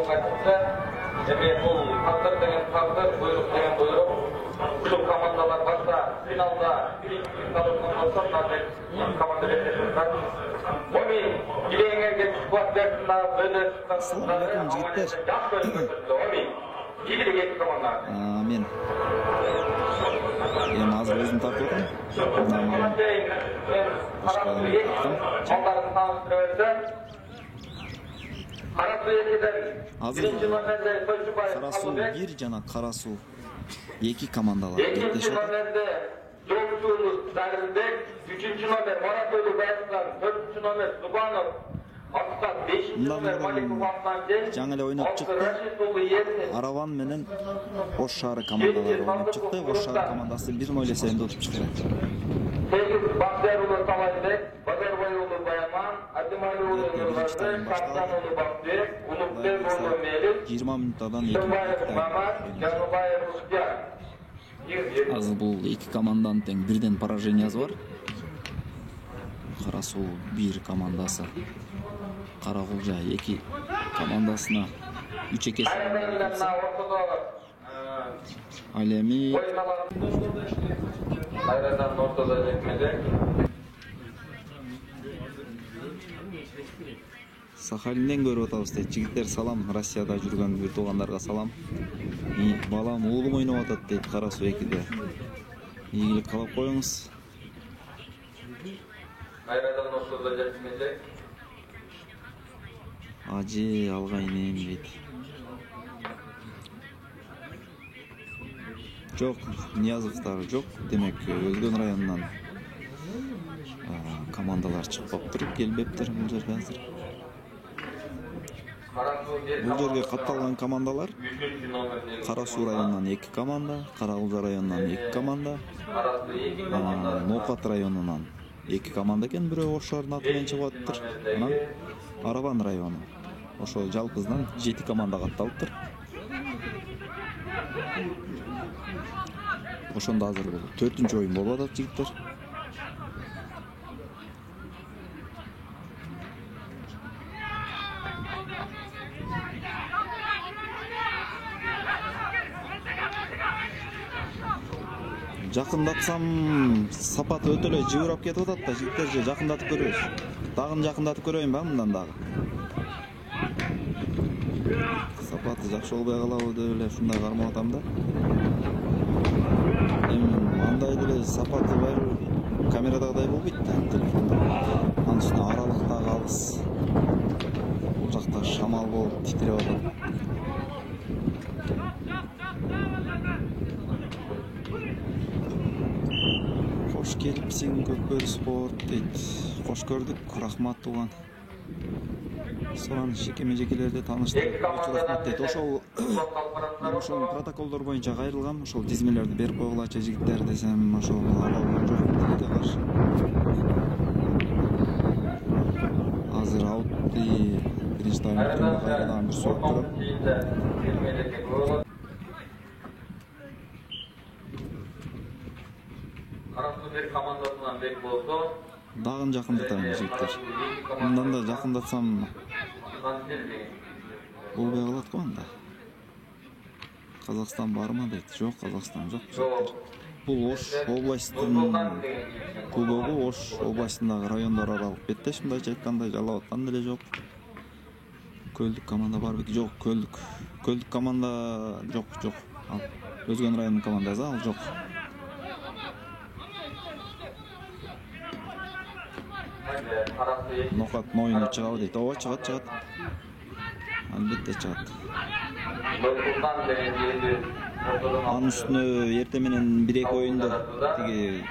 кайтты. Эми бул тактыр деген тактыр, буйрук деген буйрук. Ушул командалар башта финалда биринчи талаптан болсо, азыр команда бекетет. Эми кийинге чыкпак дертинде бөлө Мен азыр өзүм тартып отурум. Азыр Кара суу 1 жана Кара суу 2 командалар беттешип атат. Жолсуğlu Sarıbek, 3. номер Maratolu Bayaslan, 4. номер Zubanov, Aksan, 5. номер Malikov Afsancı, жаңы эле ойноп чыкты. Араван менен Ош шаары командалары ойноп чыкты. Ош шаары командасы 1-0 эсебинде утуп чыкты. Sevgili Bahtiyarulu Salaybek, Bazarbayoğlu Bayaman, Adimayoğlu Yılmaz'ı, Kaptanoğlu Bahtiyar, Ulukbeyoğlu Melih, 20 минуттардан 2 Şırbayev Mamar, Canıbayev Rüzgar. Азыр бул 2 команданын тең бирден поражениясы бар. Кара суу 1 командасы Кара Кулжа 2 командасына 3-2 ал эми Hayradan ortada etmedi. Сахалинден көрүп атабыз дейт. Жигиттер салам, Россияда жүргөн бир туугандарга салам. Балам уулум ойноп атат дейт Кара суу 2-де. Ийгилик каалап коюңуз. Hayradan ortada etmedi. Ажи алгайнем дейт. Жок, Ниязовтар жок. Демек, Өзгөн районунан командалар чыкпаптыр, келбептир бул жерге азыр. Бул жерге катталган командалар Кара суу районунан 2 команда, Кара Кулжа районунан 2 команда, Ноокат районунан 2 команда экен, бирөө Ош шаарынын аты менен чыгып атыптыр. Анан Араван району. Ошо жалпысынан 7 команда катталыптыр. Ошондо азыр бул 4-чү оюн болуп атат жигиттер. Жакындатсам сапаты өтө эле жыбырап кетип атат да, жигиттер же жакындатып көрөбүз. Дагы жакындатып көрөйүн ба мындан дагы? Сапаты жакшы болбой калабы деп эле ушундай кармап атам да. Андай деле сапаты бар камерадагыдай болбойт да телефондо. Анын үстүнө аралыктагы алыс. Бул жакта шамал болуп титиреп атат. Кош келипсиң Көкбөр спорт дейт. Кош көрдүк, рахмат тууган. Сонан жекеме-жекелерде тааныштырып рахмат дейт. Ошол протоколдор боюнча кайрылгам, ошол тизмелерди берип койгулачы жигиттер десем, ошол алабы жок дегенге каршы. Азыр аутты биринчи таймда кайрадан бир сот көрөм. Командасынан бек болсо, дагы жакындатам жигиттер. Мындан да жакындатсам болбой калат го анда. Казакстан бармы дейт. Жок, Казакстан жок жигиттер. Бул Ош областынын кубогу, Ош областындагы райондор аралык беттеш, мындайча айтканда Жалал Абадтан деле жок. Көлдүк команда бар бек? Жок, Көлдүк команда жок. Ал Өзгөн районунун командасы ал жок. Ноокат моюну чыгабы дейт. Ооба чыгат. Албетте чыгат. Анын үстүнө эрте менен 1-2 оюнда тиги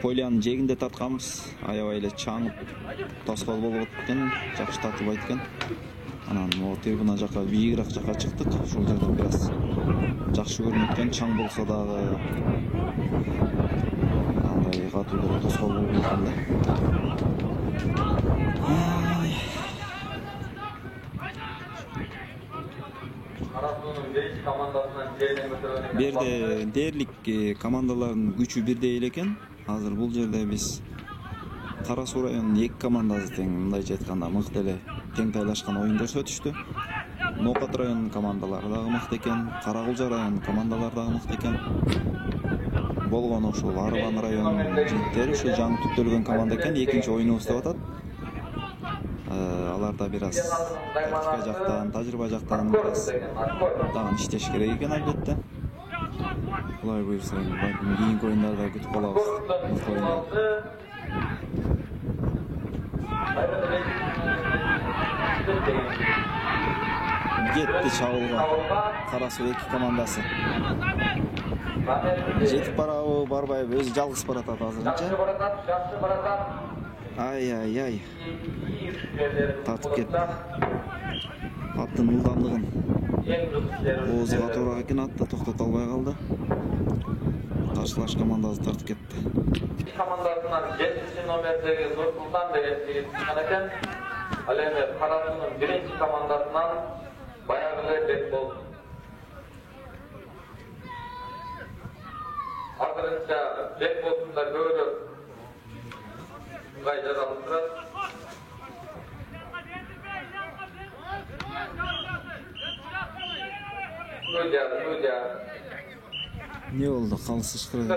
Полянын жегинде тартканбыз. Аябай эле чаңып тоскоол болуп кеткен, жакшы тартылбайт экен. Анан могу трибуна жака бийигирээк жака чыктык. Ушул жерде бир аз жакшы көрүнөт экен, чаң болсо дагы андай катуу тоскоол болуп кеткен да. Берде дээрлик командалардын күчү бирдей эле экен. Азыр бул жерде биз Кара суу районунун 2 командасы тең, мындайча айтканда мыкты эле тең тайлашкан оюн көрсөтүштү. Ноокат районунун командалары дагы мыкты экен, Каракулжа районунун командалары дагы мыкты экен. Болгону ушул Арбан районунун жигиттери ушу жаңы түптөлгөн команда экен, экинчи оюнубуз деп атат. Аларда бир аз тактика жактан, тажрыйба жактан бир аз дагы иштеш керек экен албетте. Кудай буйрса, кийинки оюндарда күтүп калабыз. Кетти чабуулга Кара Суу 2 командасы. Жетип барабы, барбайбы, өзү жалгыз баратат азырынча. Ай. Тартып кетти. Аттын ылдамдыгын оозуга туура экен, атты токтото албай калды. Каршылаш командасы тартып кетти. Командасынан 7 номердеги Зурсултан деген жигит чыккан экен. Ал эми Кара Суунун 1 командасынан баягы бек болду. Азырынча бек болсунда көбүрөөк ыңгай жасалып турат. Судья. Не болду? Калыс ышкырды.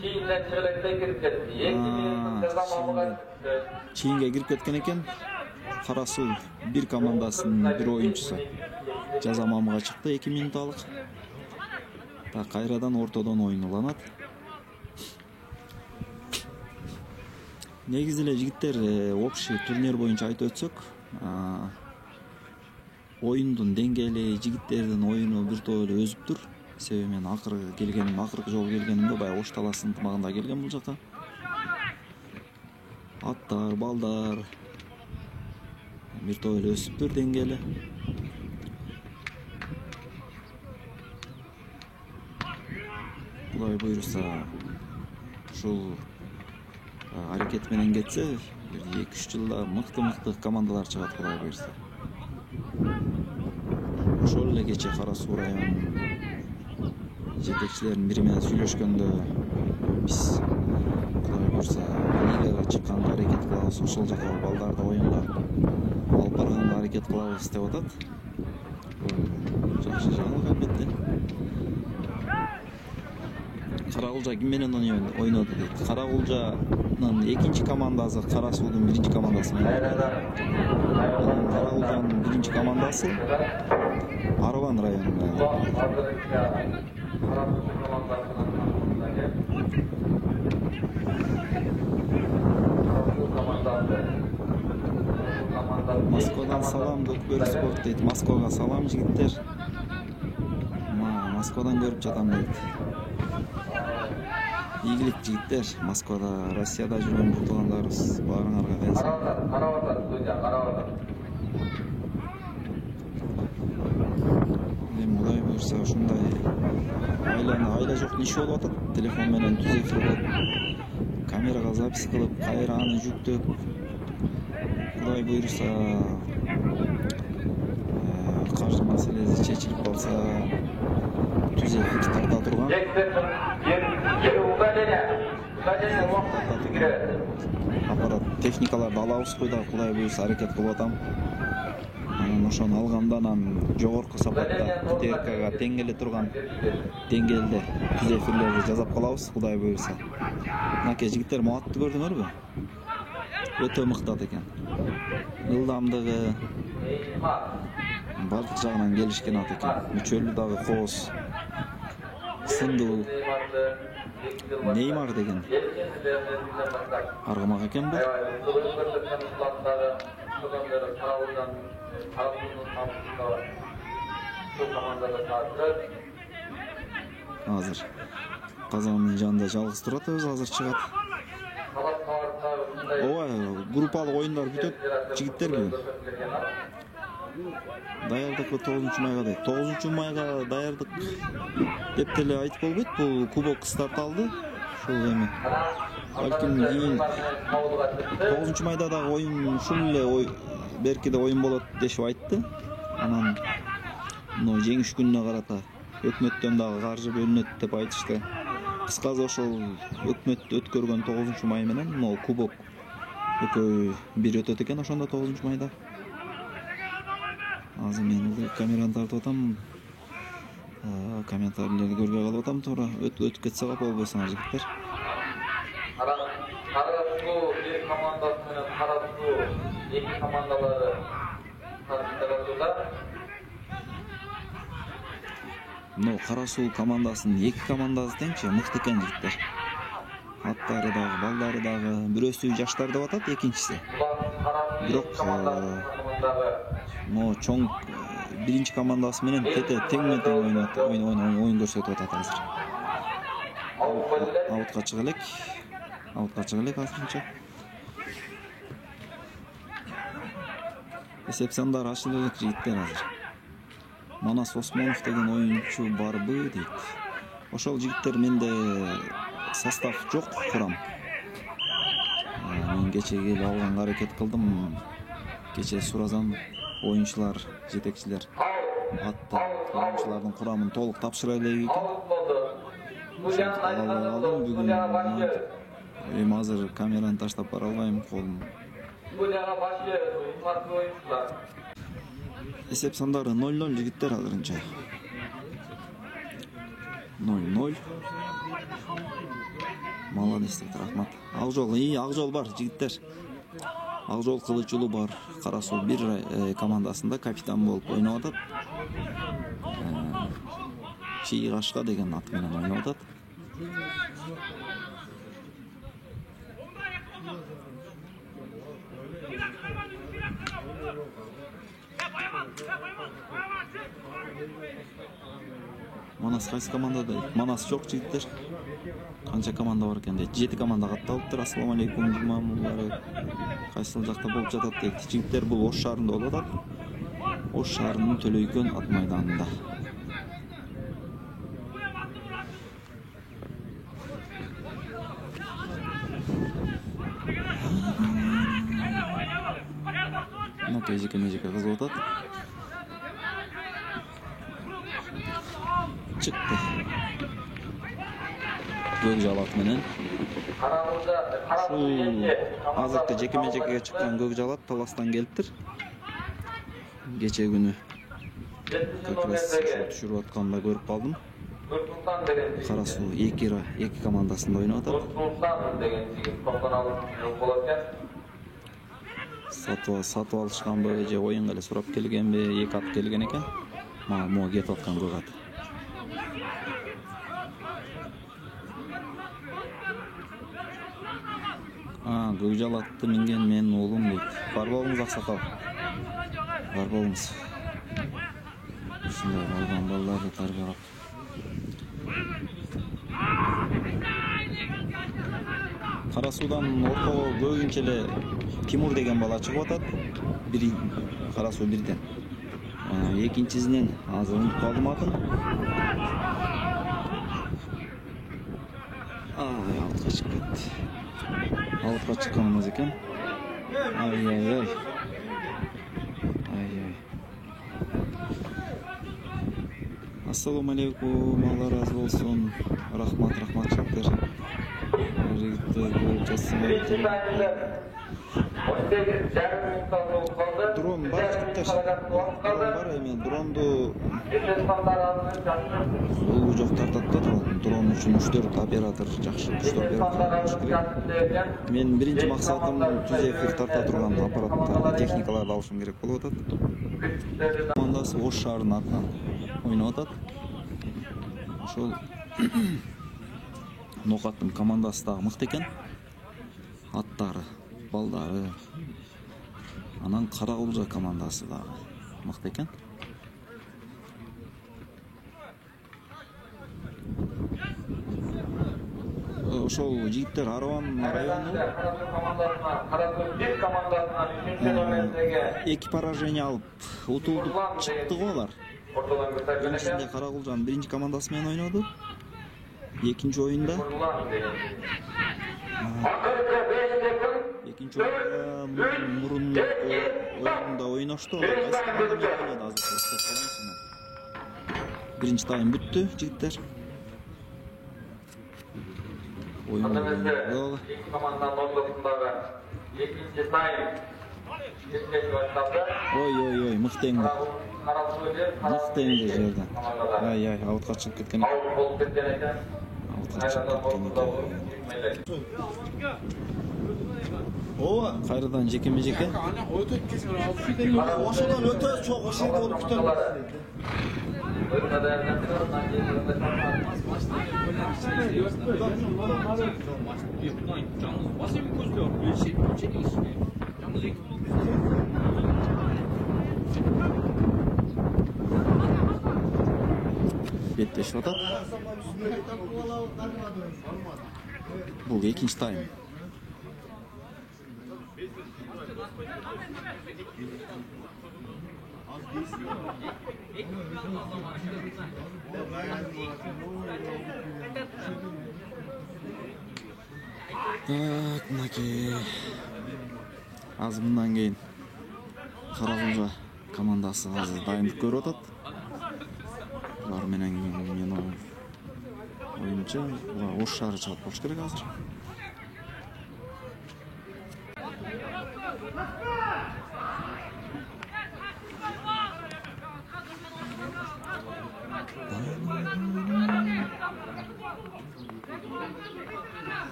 Чийинден чыгылыктай кирип кетти. 2 минуттун жазамамыга чийинге кирип кеткен экен. Кара Суу 1 командасынын бир оюнчусу жазамамыга чыкты 2 минуталык. Так кайрадан ортодон оюн уланат. Негизи эле жигиттер общий турнир боюнча айтып өтсөк, оюндун деңгээли, жигиттердин оюну бир топ эле өзүптүр. Себеби мен акыркы жолу келгенимде баягы Ош таласы ынтымагында келген бул жака. Аттар, балдар бир топ эле өсүптүр деңгээли. Кудай буйруса ушул аракет менен кетсе, 2-3 жылда мыкты командалар чыгат, кудай буйруса. Ошол эле кече Кара Суу районунун жетекчилеринин бири менен сүйлөшкөндө биз кудай буйруса лигага чыкканга аракет кылабыз, ошол жака балдарды оюнга алып барганга аракет кылабыз деп атат. Жакшы жаңылык албетте. Каракулжа ким менен ойноду дейт. Каракулжанын 2 командасы Кара Суунун 1 командасы менен. Каракулжанын 1 командасы Арбан районунан. Москвадан салам, Көкбөрү спорт дейт. Москвага салам жигиттер. Москвадан көрүп жатам дейт. Ийгилик жигиттер, Москвада, Россияда жүргөн туугандарыбыз баарыңарга келсин. Эми Кудай буйруса ушундай айла жоктун иши болуп атат. Телефон менен түз эфирде камерага запись кылып, кайра аны жүктөп, Кудай буйруса каржы маселеси чечилип калса, түз эфир тарта турган. Аппарат техникаларды алабыз койда, Кудай буйруса аракет кылып атам. Анан ошону алгандан жогорку сапатта ТРКга тең келе турган деңгээлде түз эфирлерди жасап калабыз, Кудай буйруса. Мынакей жигиттер муатты көрдүңөрбү? Өтө мыкты экен. Ылдамдыгы бардык жагынан келишкен ат экен. Мүчөлү дагы кооз. Сындуу Неймар деген аргамак экен бу. Азыр казандын жанында жалгыз турат, өзү азыр чыгат. Ооба, группалык оюндар бүтөт, жигиттер бүгүн. Даярдык 9-майга дейт. 9-майга даярдык деп деле айтып болбойт. Бул кубок старт алды. Ушул эми балким кийин 9-майда дагы оюн ушул эле беркиде оюн болот дешип айтты. Анан мына жеңиш күнүнө карата өкмөттөн дагы каржы бөлүнөт деп айтышты. Кыскасы ошол өкмөт өткөргөн 9-май менен могу кубок экөө бир өтөт экен ошондо 9-майда. Азыр мен камераны тартып атам. Комментарийлерди көрбөй калып атам, туура өтүп кетсе болбойсуңар жигиттер. Карасуу бир командасы менен Карасуу эки командалары тартыштырылды. Но Карасуу командасынын эки командасы теңчи мыкты экен жигиттер. Аттары дагы, балдары дагы, бирөөсү жаштар деп атат, экинчиси. Бирок но чоң биринчи командасы менен тете тең-тең оюн көрсөтүп атат азыр. Аутка чыга элек азырынча. Эсеп сандары ачылып элек жигиттер азыр. Манас Осмонов деген оюнчу барбы дейт. Ошол жигиттер менде состав жок курам. Мен кече келип алганга аракет кылдым. Кече суразам оюнчулар, жетекчилер оюнчулардын курамын толук тапшыра элек экен. Бүгүн эми азыр камераны таштап бара албайм, колум. Эсеп сандары 0-0 жигиттер азырынча. 0-0. Молодец, рахмат. Ак жол бар жигиттер. Ак жол Кылычулу бар. Карасуу бир командасында капитан болуп ойноп атат. Чий Кашка деген ат менен ойноп атат. Манас кайсы командада? Манас жок жигиттер. Канча команда бар экен дейт. 7 команда катталыптыр. Ассаламу алейкум, жума муллары. Кайсыл жакта болуп жатат дейт. Жигиттер бул Ош шаарында болуп атат. Ош шаарынын Төлөйкөн ат майданында. Мына эжеке кызып атат. Çıktı. Gökjalat менен. Азыркы жеке-жекеге чыккан Gökjalat Таластан келиптир. Кече күнү как раз түшүрүп атканда көрүп калдым. Карасуу эки командасында ойноп атат. Сатып алышканбы же оюнга эле сурап келгенби, эки ат келген экен. Могу кетип аткан көк ат. Gökjalatты минген менин уулум дейт. Бар болуңуз аксакал. Бар болуңуз. Ушундай болгон балдарды тарбиялап. Карасуудан ортого көбүнчө эле Тимур деген бала чыгып атат. Карасуу бирден. Экинчисинен азыр унутуп калдым атын. Алтка чыгып кетти. Алтка чыкканыбыз экен. Ай. Ассаламу алейкум, Алла разы болсун. Рахмат жигиттер. Жигиттер болуп жатсыңар. Дрон бар жигиттер. Дрон бар, эми дронду улуу жок тартат да дрон үчүн 3-4 оператор жакшы күчтүү оператор. Мен биринчи максатым түз эфир тарта турган аппараттарды, техникаларды алышым керек болуп атат. Командасы Ош шаарынын атынан ойноп атат. Ошол Нокаттын командасы дагы мыкты экен. Аттары, балдары. Анан Каракулжа командасы дагы мыкты экен. Ошол жигиттер Арван району эки поражение алып утулуп чыкты го алар. Биринчисинде Каракулжанын биринчи командасы менен ойноду. Экинчи оюнда мурун оюнда ойношту. Биринчи тайм бүттү жигиттер. Oyun iki komandanın ortasındağı Ikinci time geçmeye başladı. Ой, мыкты эңди. Karasu'yu Мыкты эңди жерден. Ай, аутка чыгып кеткен. Avut olup ketken eken. Аутка чыгып кеткен экен. Ооба. Кайрадан жекеме-жеке. Өтөп кетсең, ошондон өтөбүз, чок ошентип болуп күтөбүз. Беттешип атат. Бул экинчи тайм. Так, мынакей. Азыр мындан кийин Каракулжа командасы азыр дайындык көрүп атат. Булар менен мен оюнчу Ош шаары чыгат болуш керек азыр.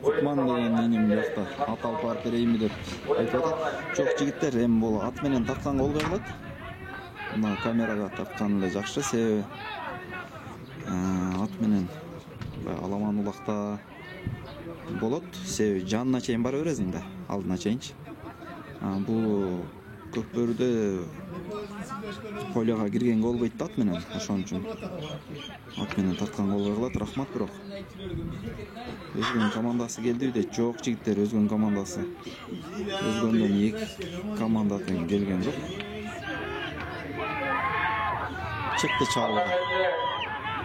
Кутман деген иним жакта ат алып барып берейинби деп айтып атат. Жок жигиттер, эми бул ат менен тарткан кол коюлат. Мына камерага тарткан эле жакшы, себеби ат менен аламан улакта болот. Себеби жанына чейин бара бересиң да, алдына чейинчи. Бул көк бөрүдө полёга киргенге болбойт да ат менен, ошон үчүн ат менен тарткан кол коюлат. Рахмат бирок. Өзгөн командасы келдиби дейт. Жок жигиттер, өзгөн командасы. Өзгөндөн эки команда тең келген жок. Чекти чалды.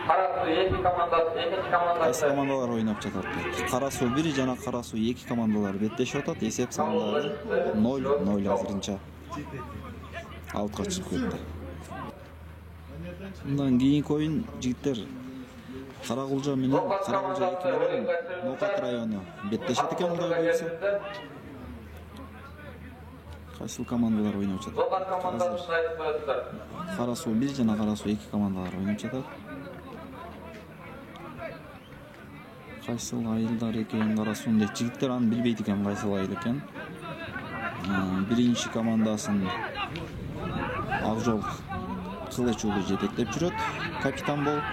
Карасу экинчи командасы. Кайсы командалар ойноп жатат? Карасу 1 жана Карасу 2 командалар беттешип атат. Эсеп сандары 0-0 азырынча. Аутка чыгып кетти. Мындан кийинки оюн жигиттер Каракулжа менен Каракулжа 2 менен Нокат району беттешет экен Кудай буйрса. Кайсыл командалар ойноп жатат? Карасу 1 жана Карасу 2 командалар ойноп жатат. Кайсыл айылдар экен Карасуун дейт. Жигиттер аны билбейт экен, кайсыл айыл экен. Биринчи командасын Акжол Кылыч уулу жетектеп жүрөт. Капитан болуп.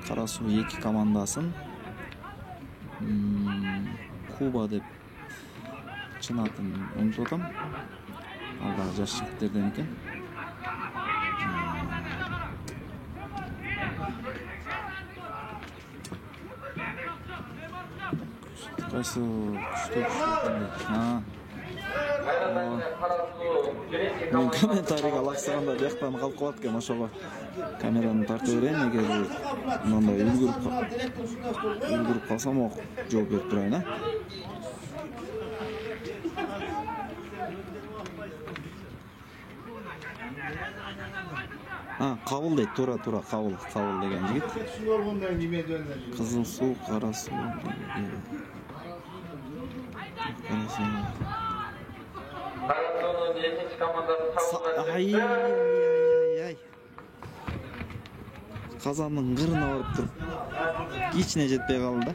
Карасу 2 командасын Куба деп чын атын унутуп атам. Ал дагы жаш жигиттерден экен. Кайсы күчтүү. Мен комментарийге лаксаганда жактан калып калат экен, ошого камераны тартып берейин. Эгер мындай үлгүрүп калсам жооп берип турайын, Кабыл дейт, туура кабыл деген жигит. Кызыл суу, кара суу. Karasu'nun ikinci komandası Ай. Казандын кырына барып туруп, кичине жетпей калды да.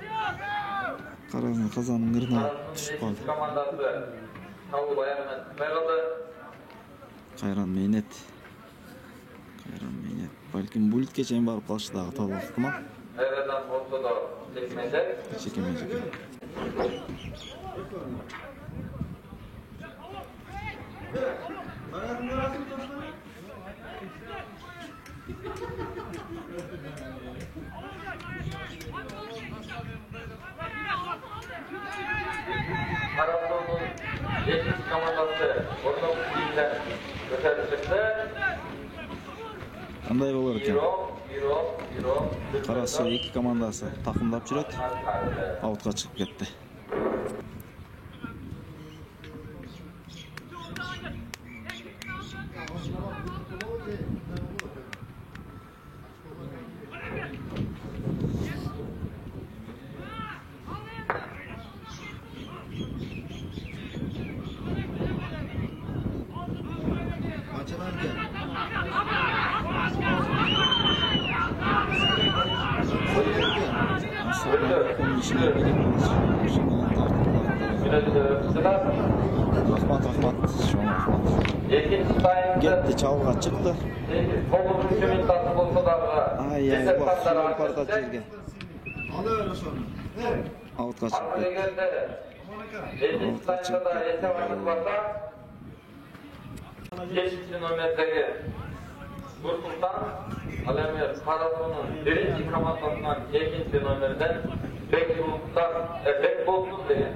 Караңыз, казандын кырына түшүп калды. Komandası Tavuk Bayan'ın çıkmayalı. Кайран мейнет. Балким булитке чейин барып калышы дагы табылып ыктымал. Nereden olsa da çekmeyecek. Çekemeyecek. Karasu'nun ikinci komandası Orta Kutu'yla götürüp çıktı. Кандай болор экен? Euro. Карасу 2 командасы такымдап жүрөт. Аутка чыгып кетти. Саадаттын ишине билип машина тартып рахмат чоң рахмат. Кетти, чабуулга чыкты. Ай парта жерге аутка чыгып Жетінші номердегі Нұрсұлтан, ал эми Карасунун биринчи командасынан экинчи номерден бек болсун деген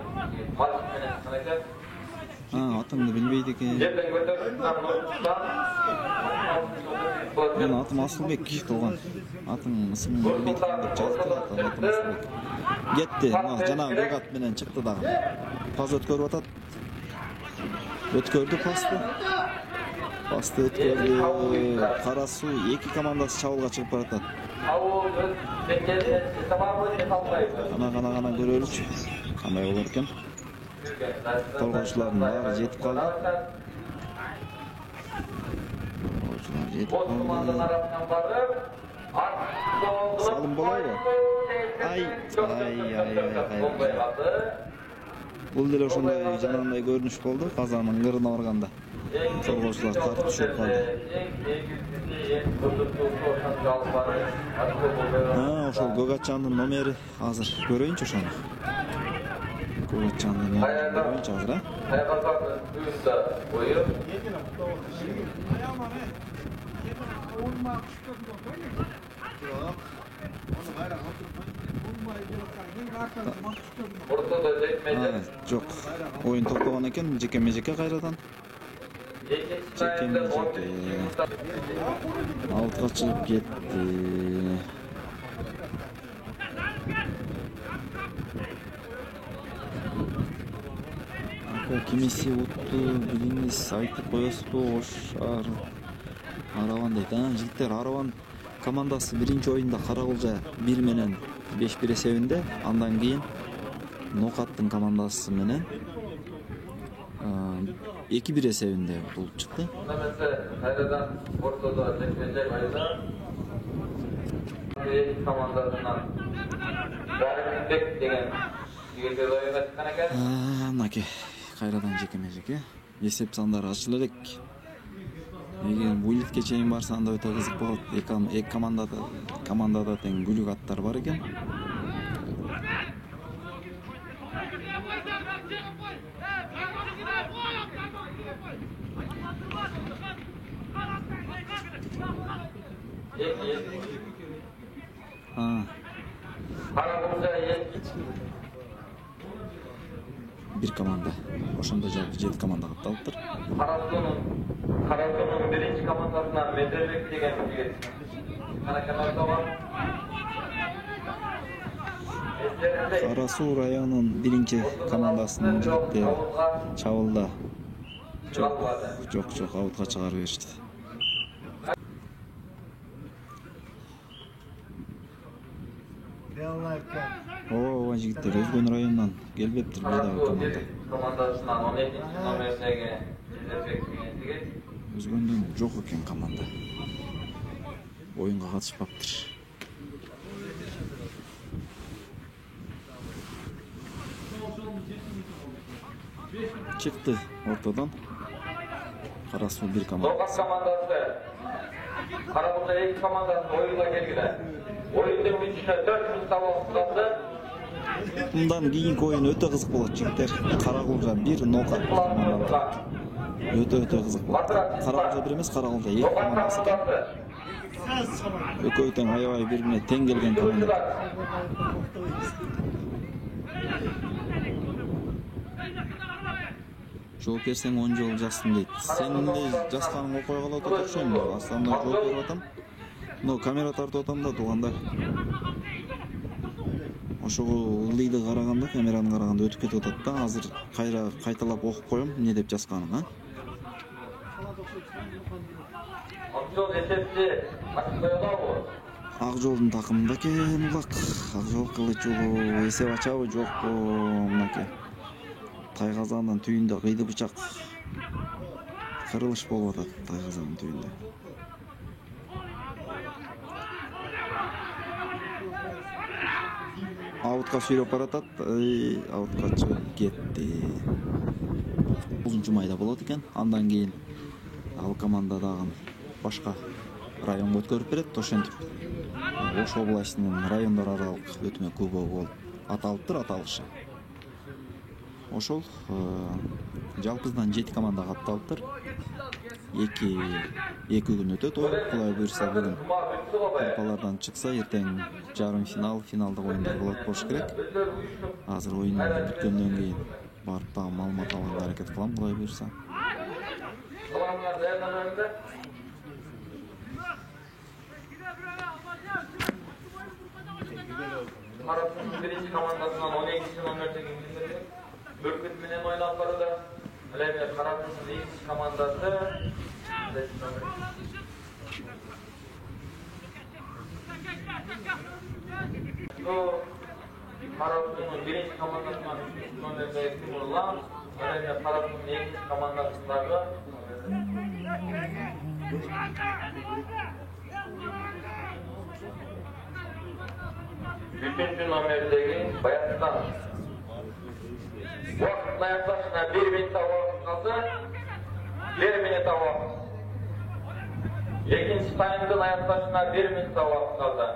матч менен чыккан экен. Атыңды билбейт экен. Жерден көтөрүп Нұрсұлтан. Мен атым Асылбек кылган. Атың ысымын билбейт деп жазып атым Асылбек. Кетти, жанагы регат менен чыкты дагы. Пас өткөрүп атат. Өткөрдү пасты. Пасты өткөрдү. Кара суу эки командасы чабуулга чыгып баратат. Гана көрөлүчү. Кандай болор экен? Торгоочулардын баары жетип калды. Салым болобу? Ай. Бул деле ошондой жанагындай көрүнүш болду. Казанын кырына барганда. Торгоочулар тартып түшүп калды. Ошол Гогачандын номери азыр көрөйүнчү ошону. Гогачандын номери көрөйүнчү азыр, Жок, оюн токтогон экен, жеке-межеке кайрадан. Жеке-межеке. Аутка чыгып кетти. Кимиси утту, билиңиз, айтып коесузбу, Араван дейт. Жигиттер, Араван командасы биринчи оюнда Каракулжа 1 менен 5-1 эсебинде, андан кийин Нокаттын командасы менен 2-1 эсебинде болуп чыкты. Кайрадан ортодо жекпе-жек айда эки командасынан Дарбек деген жигиттер оюнга чыккан экен. Мынакей кайрадан жеке-межеке. Эсеп сандары ачыла элек. Эгер буйлитке чейин барса анда өтө кызык болот. Эки командада тең күлүк аттар бар экен. Bir komanda. Ошондо жалпы 7 команда катталыптыр. Карасунун биринчи командасынан Медербек деген жигит. Кара суу районунун биринчи командасынын жигиттери чабуулда. Жок, аутка чыгарып беришти. Жигиттер өзгөн районунан келбептир бул команда. Командасынан 12-нчи номердеги Медербек деген жигит. Өзгөндөн жок экен команда. Оюнга катышпаптыр. Чыкты ортодон. Кара суу 1 команда. Нокат командасы. Каракулжа 2 командасы оюнга келгиле. Оюндун бүтүшүнө 4 мүнөт калды. Мындан кийинки оюн өтө кызык болот, жигиттер. Каракулжа 1, Нокат командалар. Өтө кызык болот. Каракулжа 1 эмес, Каракулжа 2 командасы экен. Экөө тең аябай бирине тең келген команда. Жоопкерсең 10 жол жазсын дейт. Сенин эле жазганыңды окуй калып атат окшойм. Астанда жооп берип атам. Камера тартып атам да тууганда. Ошого ылдыйды караганда, камераны караганда өтүп кетип атат да. Азыр кайталап окуп коем, эмне деп жазганын, Ак жолдун такымында экен улак. Ак жол кылычулуу эсеп ачабы жокпу, мынакей. Тайгазандын түйүндө кыйды бычак. Кырылыш болуп атат Тайгазандын түйүндө. Аутқа сүйреп баратат, аутқа чыгып кетти. 9 майда болот экен. Андан кийин ал команда дагы башка районго өткөрүп берет. Ошентип Ош областынын райондор аралык өтмө кубогу болуп аталыптыр, аталышы. Ошол жалпысынан 7 команда катталыптыр. 2 күн өтөт. Кудай буйрса бүгүн группалардан чыкса, эртең жарым финал, финалдык оюндар болот болуш керек. Азыр оюн бүткөндөн кийин барып дагы маалымат алганга аракет кылам, кудай буйрса. Karasu'nun birinci komandasından 12. номердеги Бүркүт менен ойнап барады. Эми Карасу'нун экинчи командасы Karasu'nun birinci komandasından 3. номердеги Тимурлан, эми Карасу'nun экинчи командасындагы Üçüncü номердеги Баяттан. Уақыттың аяқташына 1 минутта уақыт қалды. 1 минутта уақыт. Екінші таймдың аяқташына 1 минутта уақыт қалды.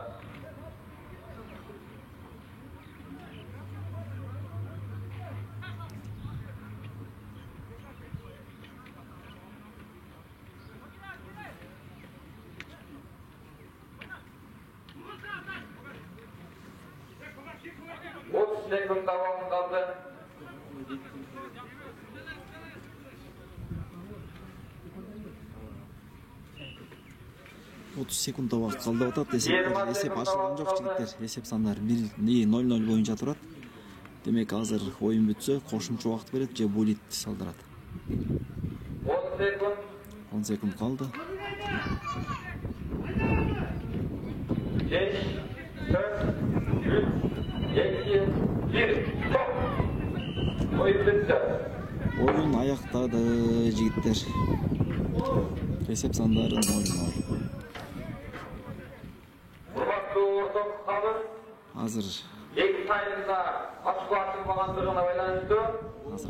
Sekund uақыт қалды. 30 секундда уақыт қалды атат. Есеп ашылған жоқ жігіттер. Есеп сандары 0-0 бойынша турат. Демек азыр ойын бүтсө кошумча уақыт берет же булит салдырат. 10 секунд қалды. 5, 4, 3, 2, 1, стоп! Oyun bitti. Oyun аяқтады жигиттер. Есеп сандары 0-0. Азыр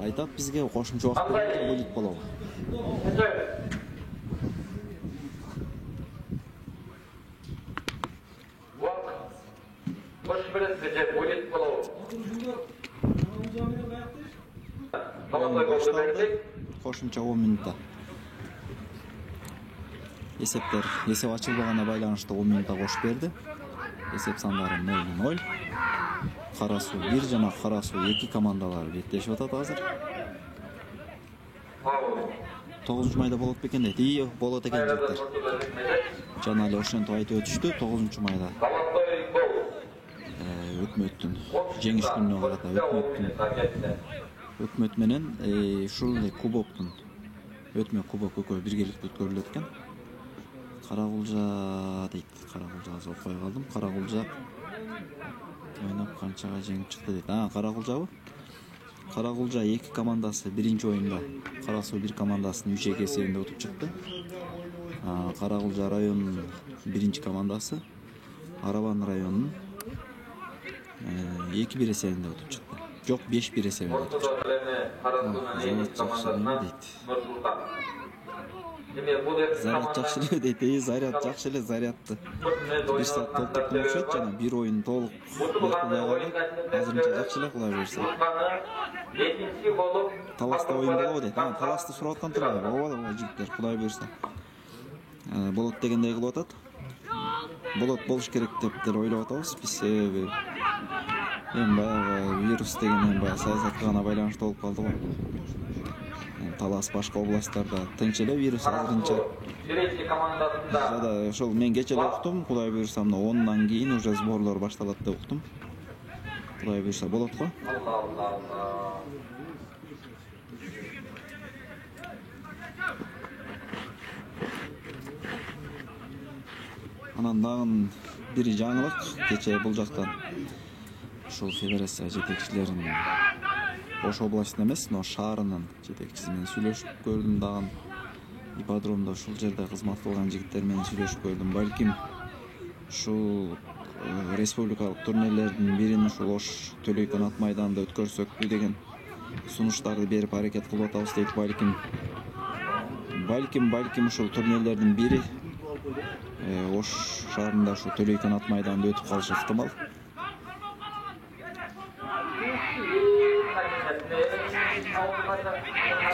айтат бизге кошумча убакыт бөлүп болобу. Кошумча 10 минутта. Есеп ачылбагана байланыштуу 10 минутта кошуп берди. Есеп сандары 0-0. Карасуу 1 жана Карасуу 2 командалары беттешип атат азыр. 9-майда болот бекен дейт. Ии, болот экен жигиттер. Жана эле ошентип айтып өтүштү. 9-майда өтмөттүн жеңиш күнүнө карата өтмөт менен ушул кубоктун өтмө кубок экөө биргеликте өткөрүлөт экен. Карагулжа дейт. Карагулжа азыр окуй калдым. Карагулжа ойнап канчага жеңип чыкты дейт. Карагулжабы? Карагулжа 2 командасы биринчи оюнда Карасуу 1 командасын 3-2 эсебинде утуп чыкты. Карагулжа районунун биринчи командасы Арабан районунун 2-1 эсебинде утуп чыкты. Жок, 5-1 эсебинде утуп чыкты. Заряд жакшы эле дейт. Заряд жакшы эле зарядты. 1 саат толтуруп окшойт жана бир оюн толук кылбай калды. Азырынча жакшы эле кылай берсе. Таласта оюн болобу дейт. Таласты сурап аткан турбайбы? Ооба жигиттер, кудай буйрса. Болот дегендей кылып атат. Болот болуш керек деп ойлоп атабыз. Биз себеби баягы вирус деген баягы саясатка гана байланыштуу болуп калды го. Талас башка областтарда тынч эле вирус азырынча. Жада ошол мен кече эле уктум, кудай буйрса мына 10-нан кийин уже сборлор башталат деп уктум. Кудай буйрса болот го. Анан дагы бир жаңылык кече бул жактан ушул федерация жетекчилеринин Ош областында эмес, но шаарынын жетекчиси менен сүйлөшүп көрдүм дагы. Ипподромдо ушул жерде кызмат кылган жигиттер менен сүйлөшүп көрдүм. Балким ушул республикалык турнирлердин бирин ушул Ош Төлөйкөн ат майданында өткөрсөкпү деген сунуштарды берип аракет кылып атабыз дейт. Балким ушул турнирлердин бири Ош шаарында ушул Төлөйкөн ат майданында өтүп калышы ыктымал.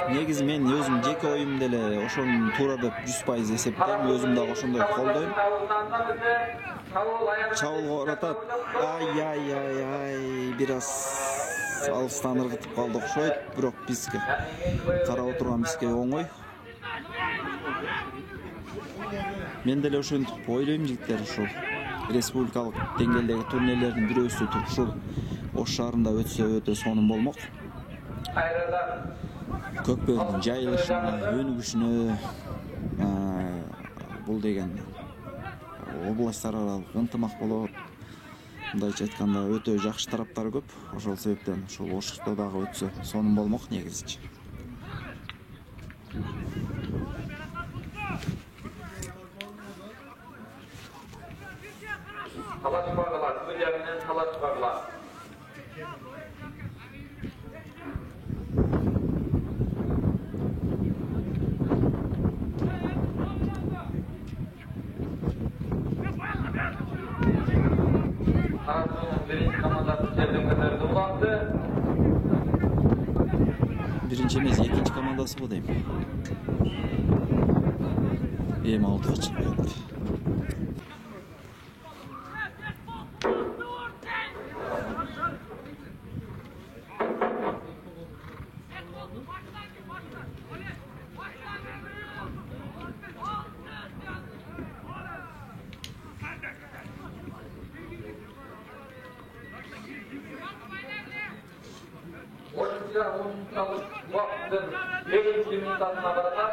Негизи мен өзүм жеке оюмда эле ошону туура деп 100% эсептейм. Өзүм дагы ошондой колдойм. Чабуулга баратат. Ай, бир аз алыстан ыргытып калды окшойт, бирок бизге карап отурган бизге оңой. Мен деле ошентип ойлойм жигиттер, ушул республикалык деңгээлдеги турнирлердин бирөөсү ушул Ош шаарында өтсө өтө сонун болмок. Көкбөрдүн жайылышына, өнүгүшүнө бул деген областтар аралык ынтымак болот. Мындайча айтканда өтө жакшы тараптары көп. Ошол себептен ушул Ошто дагы өтсө сонун болмок негизичи. Талашпагыла, судья менен талашпагыла. Birinci emес, экинчи командасы бу дейм. Эми аутка чыгып кетти. Vaktin 5. minutuna baratar.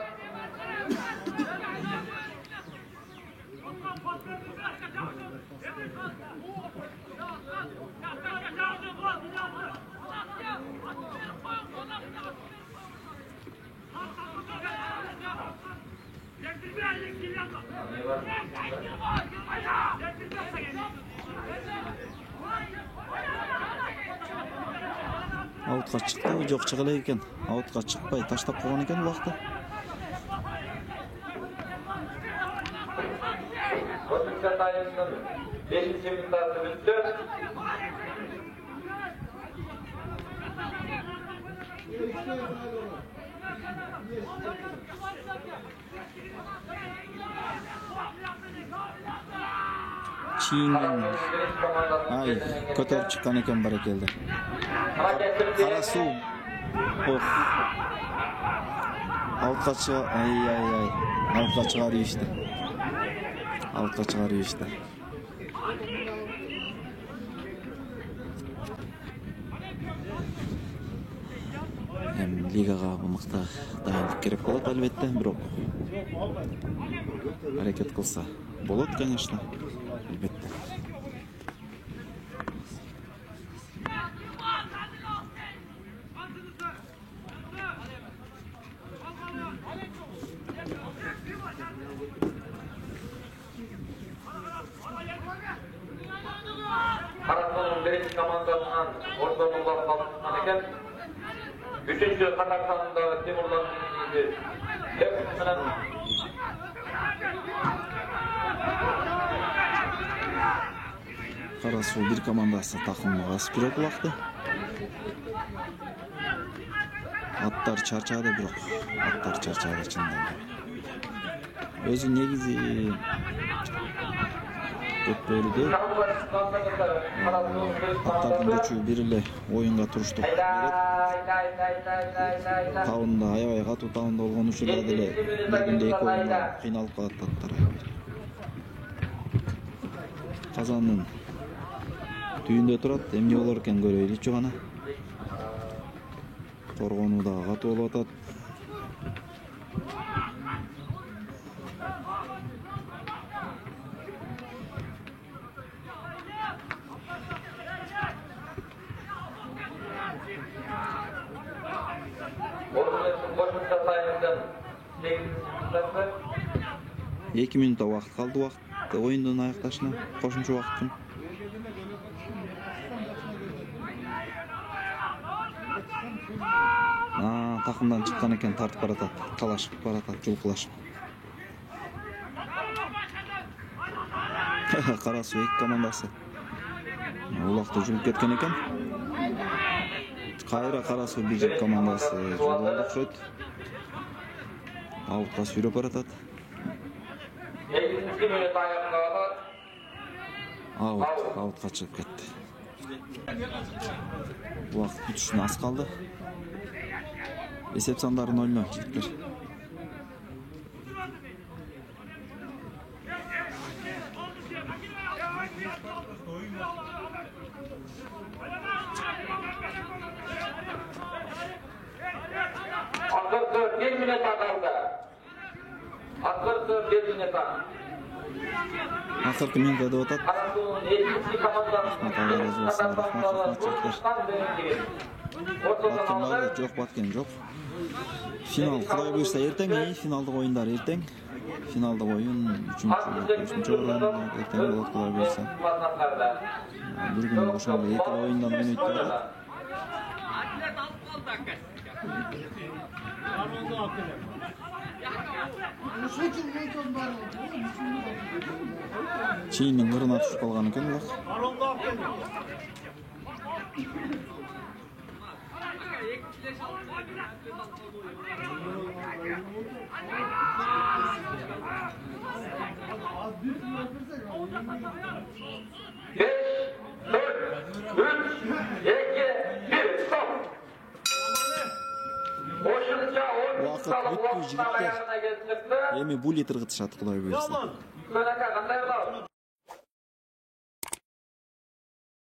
Аутка чыкты, жок чыга элек экен. Аутка чыкпай таштап койгон экен убакта. Qo'shimcha taymning 5-minutasi bitdi. Чийинген. Ай, көтөрүп чыккан экен баракелди. Кара суу. Аутка чыга, ай. Аутка чыгарып ийишти. Эми лигага мыкты дайындык керек болот албетте, бирок аракет кылса болот, конечно, албетте. Karasu'nun birinci komandasından Ortadoğu'dan kalkıştan eken 3. Katar sanında Timur'dan iyiydi. Hepsinden Карасуу бир командасы такымга басып жүрөт убакта. Аттар чарчады, бирок аттар чарчады чындап. Өзү негизи көпбөрүдө аттардын көчү бир эле оюнга туруштук берет. Табында аябай катуу табында болгон учурда деле бир күндө 2 оюнга кыйналып калат аттар. Казандын түйүндө турат, эмне болор экен көрөйлүчү гана. Коргонуу да катуу болуп атат. Qo'shimcha taymdan 8 2 minutda убакыт калды, оюндун аякташына, кошумча убакыттын. takımdan çıkan eken tartıp baratat, talaşıp baratat, julkulашıp. Karasuy komandası. Ulakta julup ketken eken. Kayra Karasuy bir komandası julub okşoyt. Avutqa sürüp baratat. 52 minut ayaklandı. Avutqa çıkıp ketdi. Vaqt bütüşüne az kaldı. Esep sandarını oyna jigitler. Akırtı 1 minut kaldı. Akırtı 1 minut. Akırkı minutda da otat. Karasu'nun 52 komandasının Allah razı olsun. Rahmat çekler. Batken var, жоқ баткен жоқ. Final Құдай бұйырса ертең, финалдық ойындар ертең. Финалдық ойын 3-4 орын ертең болады Құдай бұйырса. Bir gün ошондой эки ойындан ойнойт деп. Чейинин кырына түшүп калган экен улак. Beş, dört, üç, iki, bir, stop. Oşunca 10 Vaqt salı бүтпөй ulaşmalar жигиттер. ayarına getirdi. Эми бул литр кытышат Құдай бұйырса. Könaka kanday